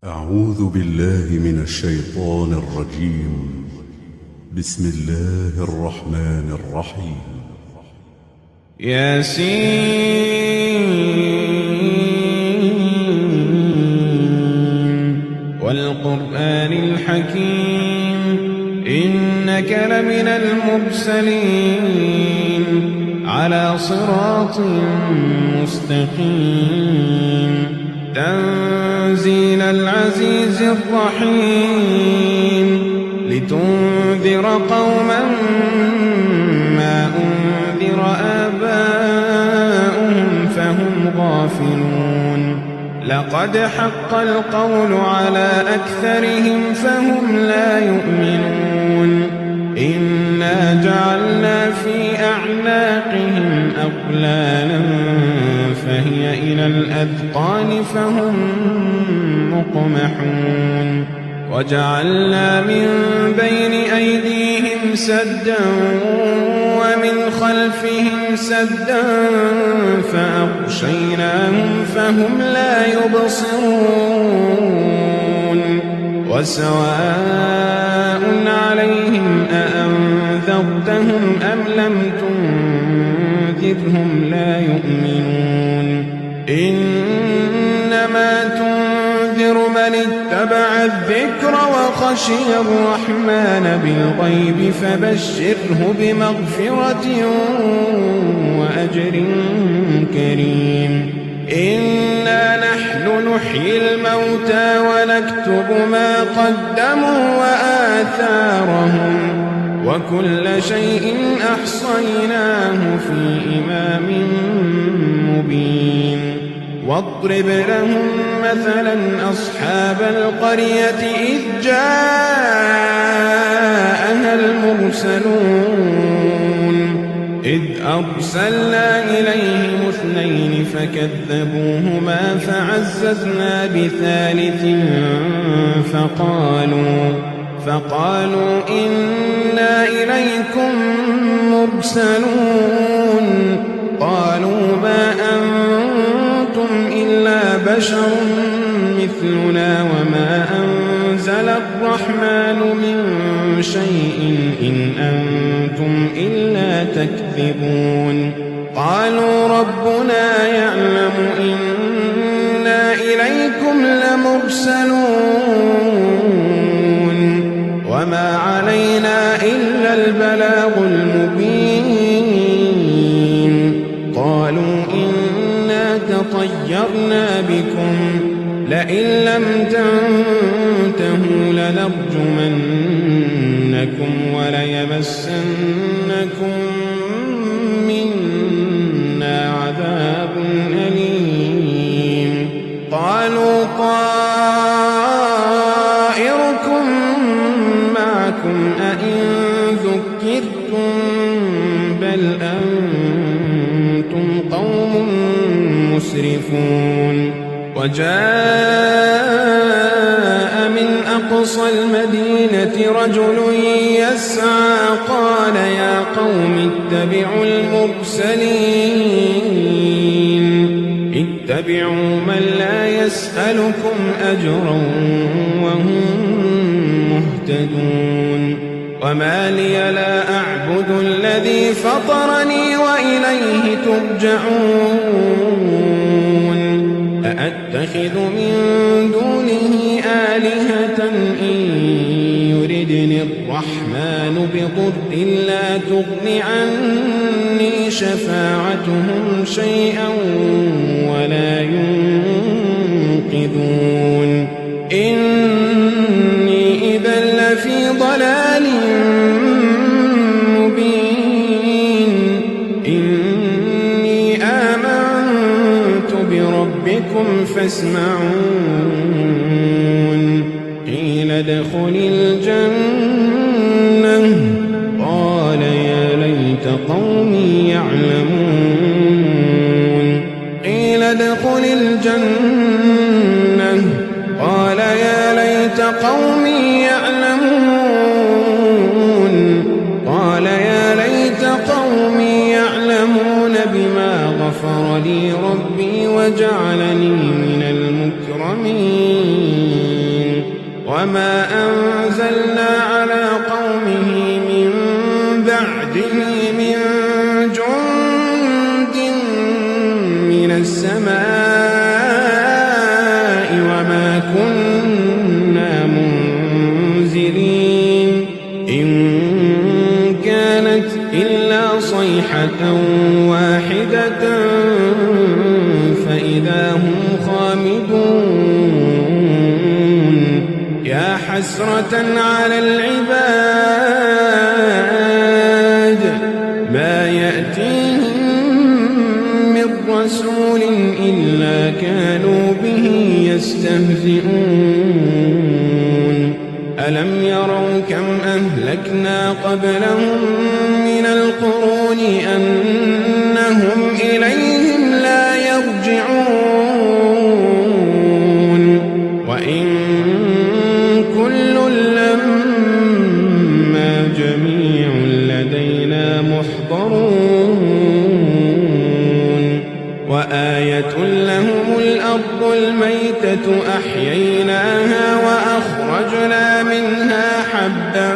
أعوذ بالله من الشيطان الرجيم. بسم الله الرحمن الرحيم. ياسين والقرآن الحكيم إنك لمن المرسلين على صراط مستقيم تنزيل العزيز الرحيم لتنذر قوما ما أنذر آباؤهم فهم غافلون لقد حق القول على أكثرهم فهم لا يؤمنون إنا جعلنا في أعناقهم أغلالا فهي إلى الأذقان فهم مقمحون وجعلنا من بين أيديهم سدا ومن خلفهم سدا فأغشيناهم فهم لا يبصرون وسواء عليهم أأنذرتهم أم لم تنذرهم لا يؤمنون إنما تنذر من اتبع الذكر وخشي الرحمن بالغيب فبشره بمغفرة وأجر كريم إنا نحن نحيي الموتى ونكتب ما قدموا وآثارهم وكل شيء أحصيناه في إمام مبين واضرب لهم مثلا أصحاب القرية إذ جاءها المرسلون إذ أرسلنا إليهم اثنين فكذبوهما فعززنا بثالث فقالوا إنا إليكم مرسلون قالوا ما أنتم إلا بشر مثلنا وما أنزل الرحمن من شيء إن أنتم إلا تكذبون قالوا ربنا يعلم إنا إليكم لمرسلون وما علينا إلا البلاغ المبين قالوا إنا تطيرنا بكم لئن لم تنتهوا لنرجمنكم وليمسنكم منا عذاب أليم قالوا طائركم معكم أئن ذكرتم بل أنتم قوم مسرفون وجاء من أقصى المدينة رجل يسعى قال يا قوم اتبعوا المرسلين اتبعوا من لا يسألكم أجرا وهم مهتدون وما لي لا أعبد الذي فطرني وإليه ترجعون أأتخذ من دونه آلهة إن يردني الرحمن بضر لا تغن عني شفاعتهم شيئا ولا ينقذون إني إذا لفي ضلال مبين إني آمنت بربكم فاسمعون قيل ادخل الجنة قال يا ليت قومي يعلمون قيل ادخل الجنة قال يا ليت قومي يعلمون قال يا ليت قومي يعلمون بما غفر لي ربي وجعلني من المكرمين وما أنزلنا على قومه من بعده من جند من السماء وما كنا منزلين إن كانت إلا صيحة واحدة فإذا هم خامدون يا حسرة على العباد ما يأتيهم من رسول إلا كانوا به يستهزئون ألم يروا كم أهلكنا قبلهم من القرون أنهم إليهم لا يرجعون وإن كل لما جميع لدينا محضرون وآية لهم الأرض الميتة أحييناها وأخرجنا منها حبا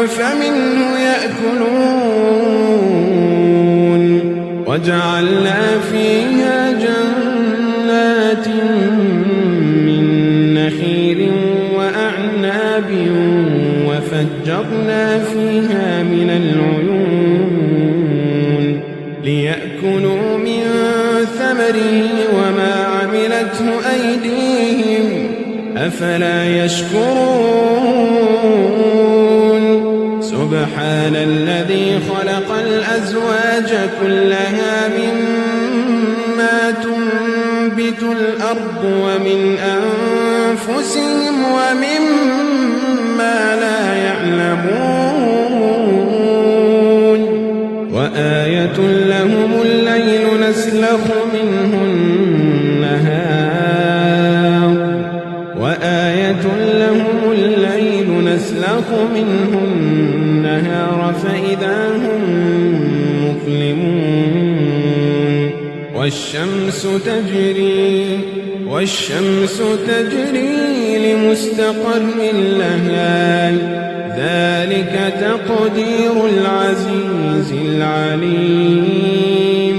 فمنه يأكلون وجعلنا فيها جنات من نخيل وأعناب وفجرنا فيها من العيون ليأكلوا من ثمره وما عملته أيديهم أفلا يشكرون سبحان الذي خلق الأزواج كلها مما تنبت الأرض ومن أنفسهم ومما لا يعلمون وآية لهم الليل نسلخ منه النهار وآية لهم الليل نسلخ منه النهار فإذا هم مظلمون والشمس تجري لمستقر لها ذلك تقدير العزيز العليم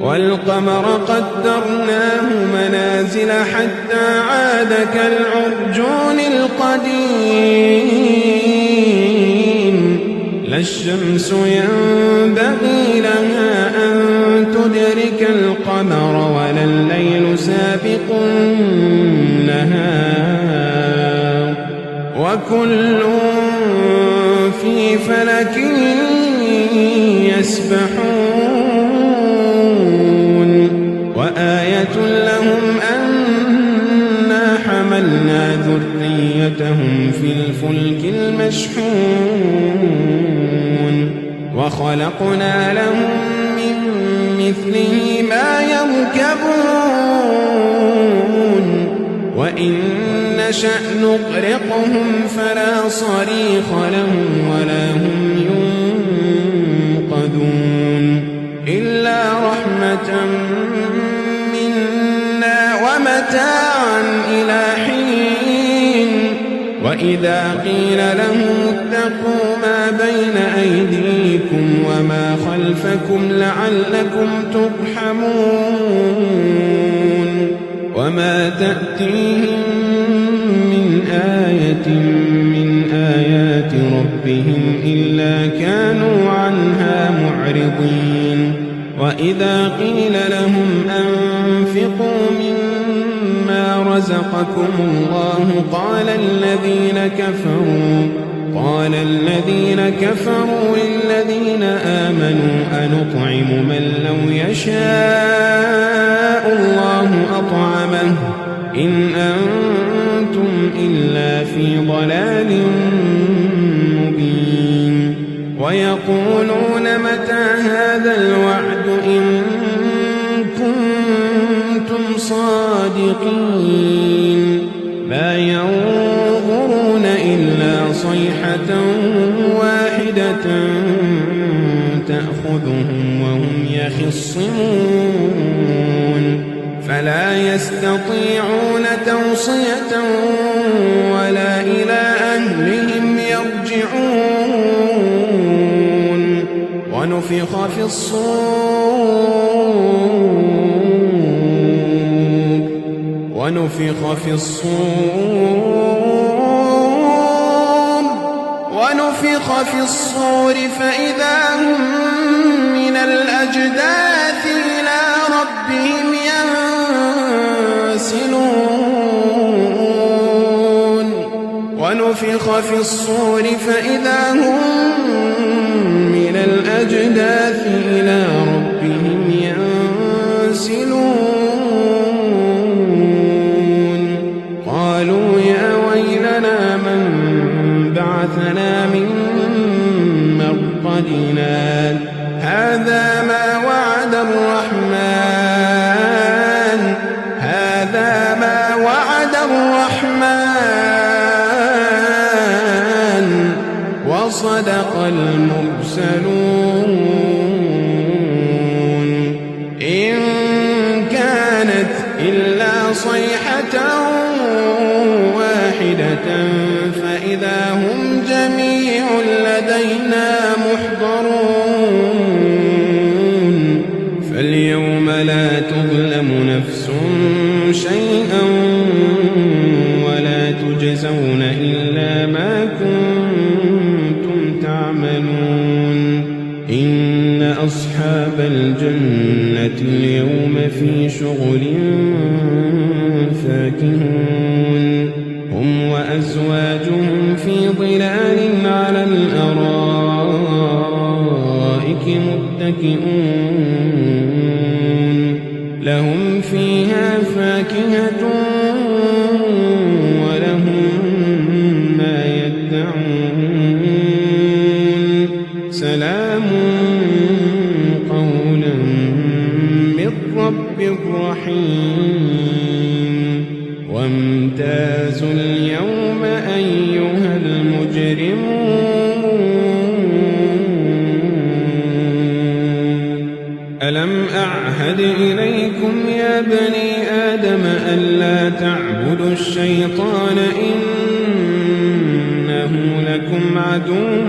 والقمر قدرناه منازل حتى عاد كالعرجون القديم لا الشمس ينبغي لها أن تدرك القمر ولا الليل سابق النهار وكل في فلك يسبحون وآية لهم أنا حملنا ذريتهم في الفلك المشحون وخلقنا لهم من مثله ما يركبون وإن نشأ نغرقهم فلا صريخ لهم ولا هم ينقذون إلا رحمة منا ومتاعا إلى حين وإذا قيل لهم اتقوا ما بين أيديكم وما خلفكم لعلكم ترحمون وما تأتيهم من آية من آيات ربهم إلا كانوا عنها معرضين وإذا قيل لهم أنفقوا مما رزقكم الله قال الذين كفروا للذين آمنوا أنطعم من لو يشاء الله أطعمه إن أنتم إلا في ضلال مبين ويقولون متى هذا الوعد إن كنتم صادقين ما ينظرون إلا صيحة واحدة تأخذهم وهم يخصمون فلا يستطيعون توصية ولا ونفخ في الصور فإذا هم من الأجداث إلى ربهم ينسلون ونفخ في الصور فإذا هم من الأجداث إلى ربهم ينسلون قالوا يا ويلنا من بعثنا من مرقدنا هذا ما وعد الرحمن وصدق المرسلون إن كانت إلا صيحة واحدة فإذا هم جميع لدينا محضرون فاليوم لا تظلم نفس شيئا ولا تجزون إلا ما كنتم تعملون إن أصحاب الجنة اليوم في شغل فاكهون هم وأزواجهم في ظلال على الأرائك متكئون لهم فيها فاكهة ولهم ما يدعون سلام قولا من رب رحيم وامتازوا اليوم أيها المجرمون ألم أعهد إليكم يا بني آدم ألا تعبدوا الشيطان إنه لكم عدو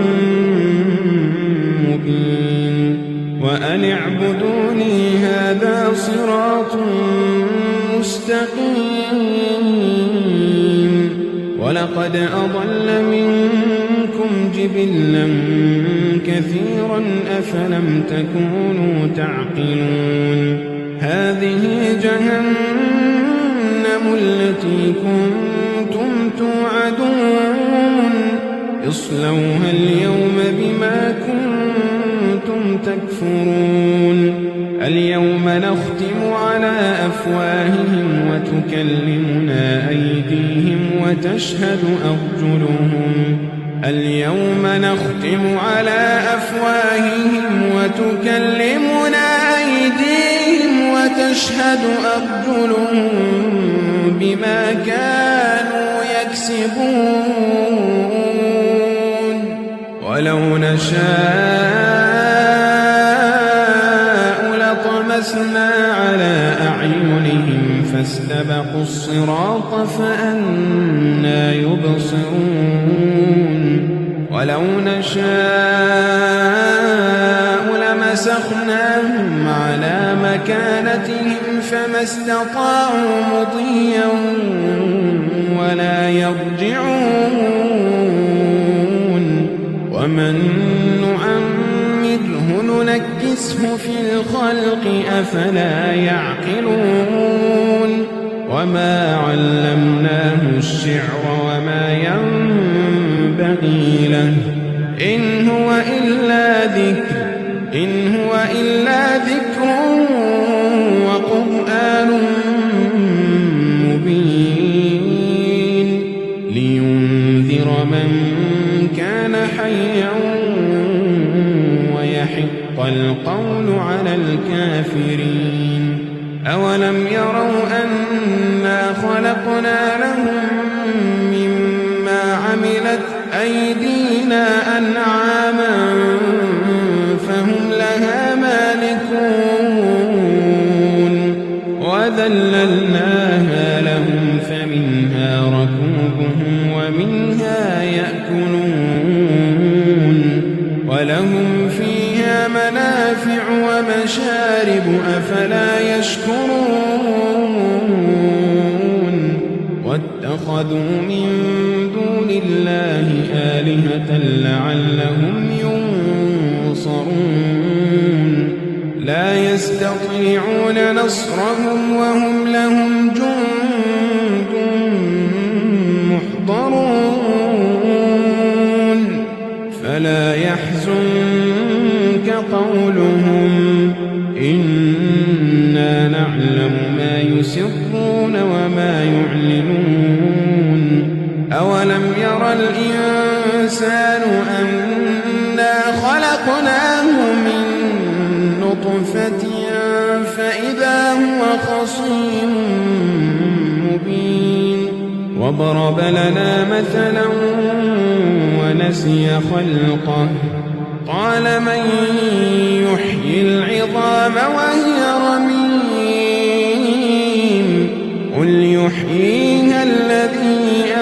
مبين وأن اعبدوني هذا صراط مستقيم ولقد أضل منكم جبلا كثيرا أفلم تكونوا تعقلون هذه جهنم التي كنتم توعدون اصلوها اليوم بما كنتم تكفرون اليوم نختم على أفواههم وتكلمنا أيديهم وتشهد أرجلهم اليوم نختم على أفواههم وتكلمنا أيديهم وتشهد أرجلهم بما كانوا يكسبون ولو نشاء لطمسنا على أعينهم فاستبقوا الصراط فأنى يبصرون ولو نشاء لمسخناهم على مكانتهم فما استطاعوا مضيا ولا يرجعون ومن نعمره ننكسه في الخلق أفلا يعقلون وما علمناه الشعر وما ينبغي له إن هو إلا ذكر وقرآن مبين لينذر من كان حيا ويحق القول على الكافرين أولم يروا أنا خلقنا لهم مما عملت أيدينا أنعاما فهم لها مالكون وذللناها لهم فمنها ركوبهم ومنها يأكلون ولهم فيها منافع المشارب أفلا يشكرون واتخذوا من دون الله آلهة لعلهم ينصرون لا يستطيعون نصرهم وهم لهم جند محضرون فلا يحزنك قولهم إنا نعلم ما يسرون وما يعلنون أولم ير الإنسان أنا خلقناه من نطفة فإذا هو خصيم مبين وضرب لنا مثلا ونسي خلقه قال من يحيي العظام وهي رميم قل يحييها الذي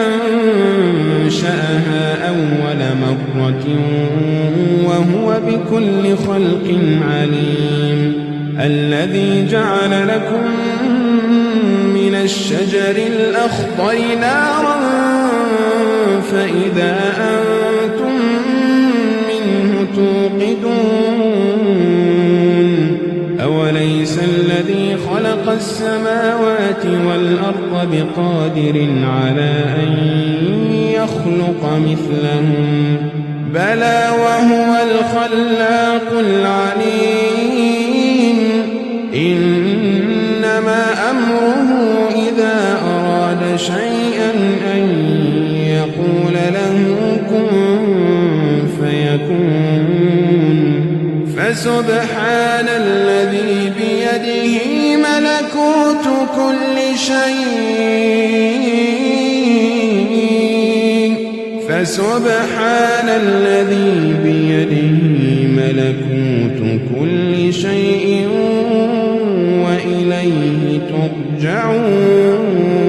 أنشأها أول مرة وهو بكل خلق عليم الذي جعل لكم من الشجر الأخضر نارا فإذا أنتم منه توقدون أوليس الذي خلق السماوات والأرض بقادر على أن يخلق مثلهم بلى وهو الخلاق العليم إنما أمره إذا أراد شيئا أن يقول له كن فيكون فسبحان الذي بيده ملكوت كل شيء فسبحان الذي بيده ملكوت كل شيء وإليه ترجعون